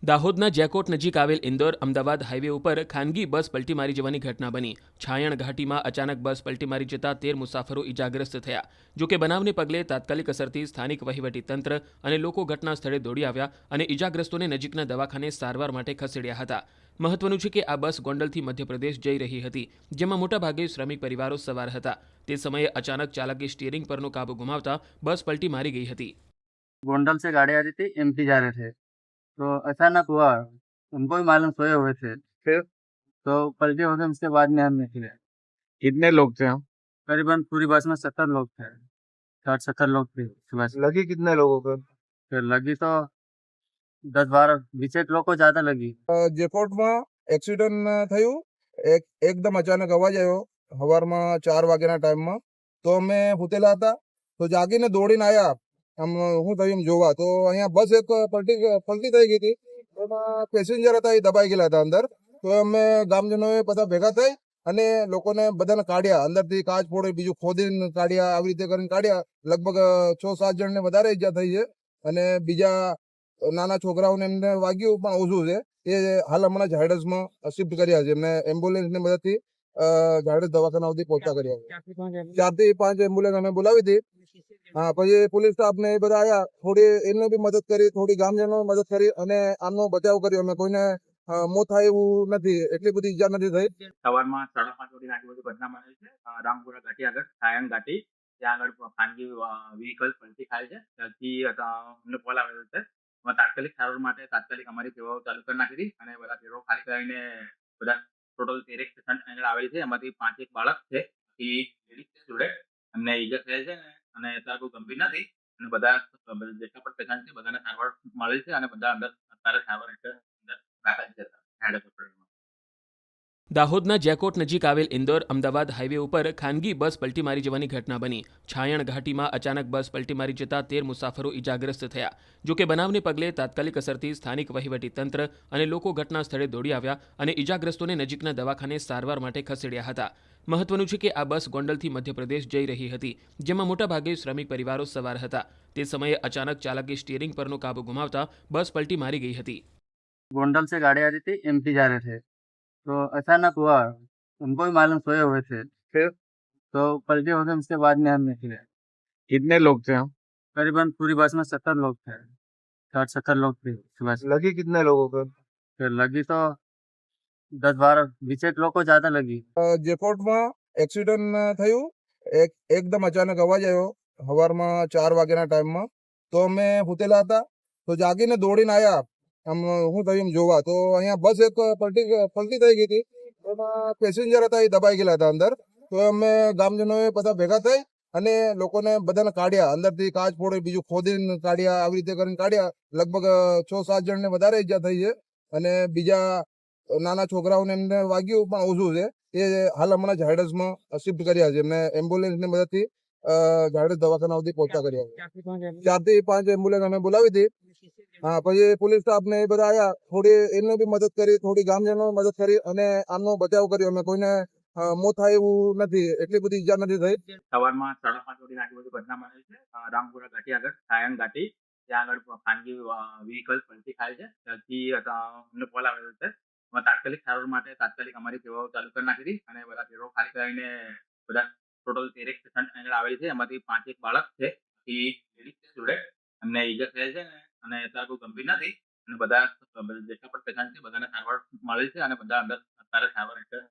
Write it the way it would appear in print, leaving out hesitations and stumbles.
દાહોદના જેકોટ નજીક આવેલ ઇન્દોર અમદાવાદ હાઈવે ઉપર ખાનગી બસ પલટી મારી જવાની ઘટના બની. છાયણ ઘાટીમાં અચાનક બસ પલટી મારી જતા 13 મુસાફરો ઈજાગ્રસ્ત થયા. જોકે બનાવને પગલે તાત્કાલિક અસરથી સ્થાનિક વહીવટીતંત્ર અને લોકો ઘટના સ્થળે દોડી આવ્યા અને ઈજાગ્રસ્તોને નજીકના દવાખાને સારવાર માટે ખસેડ્યા હતા. મહત્વનું છે કે આ બસ ગોંડલથી મધ્યપ્રદેશ જઈ રહી હતી, જેમાં મોટાભાગે શ્રમિક પરિવારો સવાર હતા. તે સમયે અચાનક ચાલકે સ્ટીયરિંગ પરનો કાબુ ગુમાવતા बस पलटी मारी गई थी. गोंडल से गाड़ी आ रही थी, एमपी जा रहे थे, तो अचानक हुआ। हमको भी मालूम, सोए हुए थे। फिर तो पलटी हो गई, उसके बाद में हम निकले। कितने लोग थे हम? करीबन पूरी बस में 70 लोग थे, 60-70 लोग थे बस। लगी कितने लोगों को? फिर लगी तो 10-12 बीचेक लोग को ज्यादा लगी। જેકોટમાં એક્સિડન્ટ થયું. એકદમ અચાનક અવાજ આવ્યો સવારમાં 4 વાગ્યાના ટાઈમમાં. તો અમે સૂતેલા હતા, તો જાગીને દોડીને આવ્યા. આમ શું થયું એમ જોવા, તો અહીંયા બસ એક પલટી થઈ ગઈ હતી. એમાં પેસેન્જર હતા, એ દબાઈ ગયેલા હતા અંદર. તો અમે ગામજનોએ બધા ભેગા થઈ અને લોકોને બધાને કાઢ્યા, અંદરથી કાચ ફોડી બીજું ખોદીને કાઢ્યા, આવી રીતે કરીને કાઢ્યા. લગભગ 6-7 જણને વધારે ઈજા થઈ છે અને બીજા નાના છોકરાઓને એમને વાગ્યું પણ ઓછું છે. એ હાલ હમણાં ઝાયડસમાં શિફ્ટ કર્યા છે. એમને એમ્બ્યુલન્સની મદદથી ઝાયડસ દવાખાના સુધી પહોંચતા કર્યા છે. 4 થી 5 એમ્બ્યુલન્સ અમે બોલાવી હતી. હા, પછી પોલીસ સ્ટાફ ને એ બધા આવ્યા, થોડી એમને બી મદદ કરી, થોડી ગામજનો મદદ કરી અને આમનો બચાવ કર્યો. અમે કોઈને મોત થાય એવું નથી, એટલી બધી ઈજા નથી થઈ. સવારમાં 5:30 વાગ્યાની આજુબાજુ ઘટના બનેલ છે. રામપુરા ઘાટી આગળ સાયણ ઘાટી, ત્યાં આગળ ખાનગી વ્હીકલ પલટી ખાય છે. ત્યાંથી અમને કોલ આવેલો છે. તાત્કાલિક સારવાર માટે તાત્કાલિક અમારી સેવાઓ ચાલુ કરી નાખી હતી અને બધા પેરો ખાલી કરીને બધા ટોટલ 13 પેશન્ટ આગળ આવેલી છે. એમાંથી 5 એક બાળક છે, એ લેડીઝ છે જોડે. એમને ઈજા થયેલ છે અને અત્યારે કોઈ ગંભીર નથી અને બધા જેટલા પણ પેશન્ટ છે બધાને સારવાર મળેલ છે અને બધા અંદર અત્યારે સારવાર હેઠળ અંદર દાખલ છે હેડ હોસ્પિટલમાં. દાહોદના જેકોટ નજીક આવેલ ઇન્દોર અમદાવાદ હાઈવે ઉપર ખાનગી બસ પલટી મારી જવાની ઘટના બની. છાયણ ઘાટીમાં અચાનક બસ પલટી મારી જતા 13 મુસાફરો ઈજાગ્રસ્ત થયા. જોકે બનાવને પગલે તાત્કાલિક અસરથી સ્થાનિક વહીવટીતંત્ર અને લોકો ઘટના સ્થળે દોડી આવ્યા અને ઈજાગ્રસ્તોને નજીકના દવાખાને સારવાર માટે ખસેડ્યા હતા. મહત્વનું છે કે આ બસ ગોંડલથી મધ્યપ્રદેશ જઈ રહી હતી, જેમાં મોટાભાગે શ્રમિક પરિવારો સવાર હતા. તે સમયે અચાનક ચાલકે સ્ટીયરિંગ પરનો કાબુ ગુમાવતા બસ પલટી મારી ગઈ હતી. गोंडल से गाड़ी आ रही थी, एमपी जा रहे थे, तो अचानक हुआ। हमको भी मालूम, सोए हुए थे। फिर तो पलटी हो गई, उसके बाद में हम निकले। कितने लोग थे हम? करीबन पूरी बस में 70 लोग थे, 60-70 लोग थे बस। लगी कितने लोगों को? फिर लगी तो 10-12 बीचेक लोग को ज्यादा लगी। જેકોટમાં એક્સિડન્ટ થયું. એકદમ અચાનક અવાજ આવ્યો સવારમાં 4 વાગ્યાના ટાઈમમાં. તો અમે સૂતેલા હતા, તો જાગીને દોડીને આવ્યા. આમ શું થયું એમ જોવા, તો અહીંયા બસ એક પલટી થઈ ગઈ હતી. એમાં પેસેન્જર હતા, એ દબાઈ ગયેલા હતા અંદર. તો અમે ગામજનોએ બધા ભેગા થઈ અને લોકોને બધાને કાઢ્યા, અંદરથી કાચ ફોડી બીજું ખોદીને કાઢ્યા, આવી રીતે કરીને કાઢ્યા. લગભગ 6-7 જણને વધારે ઈજા થઈ છે અને બીજા નાના છોકરાઓને એમને વાગ્યું પણ ઓછું છે. એ હાલ હમણાં ઝાયડસમાં શિફ્ટ કર્યા છે. એમને એમ્બ્યુલન્સની મદદથી ઝાયડસ દવાખાના સુધી પહોંચતા કર્યા છે. 4 થી 5 એમ્બ્યુલન્સ અમે બોલાવી હતી. હા, પછી પોલીસ સ્ટાફ ને એ બધા આવ્યા, થોડી એમને બી મદદ કરી, થોડી ગામજનો મદદ કરી અને આમનો બચાવ કર્યો. અમે કોઈને મોત થાય એવું નથી, એટલી બધી ઈજા નથી થઈ. સવારમાં 5:30 વાગ્યાની આજુબાજુ ઘટના બનેલ છે. રામપુરા ઘાટી આગળ સાયણ ઘાટી, ત્યાં આગળ ખાનગી વ્હીકલ પલટી ખાય છે. ત્યાંથી અમને કોલ આવેલો છે. તાત્કાલિક સારવાર માટે તાત્કાલિક અમારી સેવાઓ ચાલુ કરી નાખી હતી અને બધા પેરો ખાલી કરીને બધા ટોટલ 13 પેશન્ટ આગળ આવેલી છે. એમાંથી 5 એક બાળક છે, એ લેડીઝ છે જોડે. એમને ઈજા થયેલ છે અને અત્યારે કોઈ ગંભીર નથી અને બધા જેટલા પણ પેશન્ટ છે બધાને સારવાર મળેલ છે અને બધા અંદર અત્યારે સારવાર હેઠળ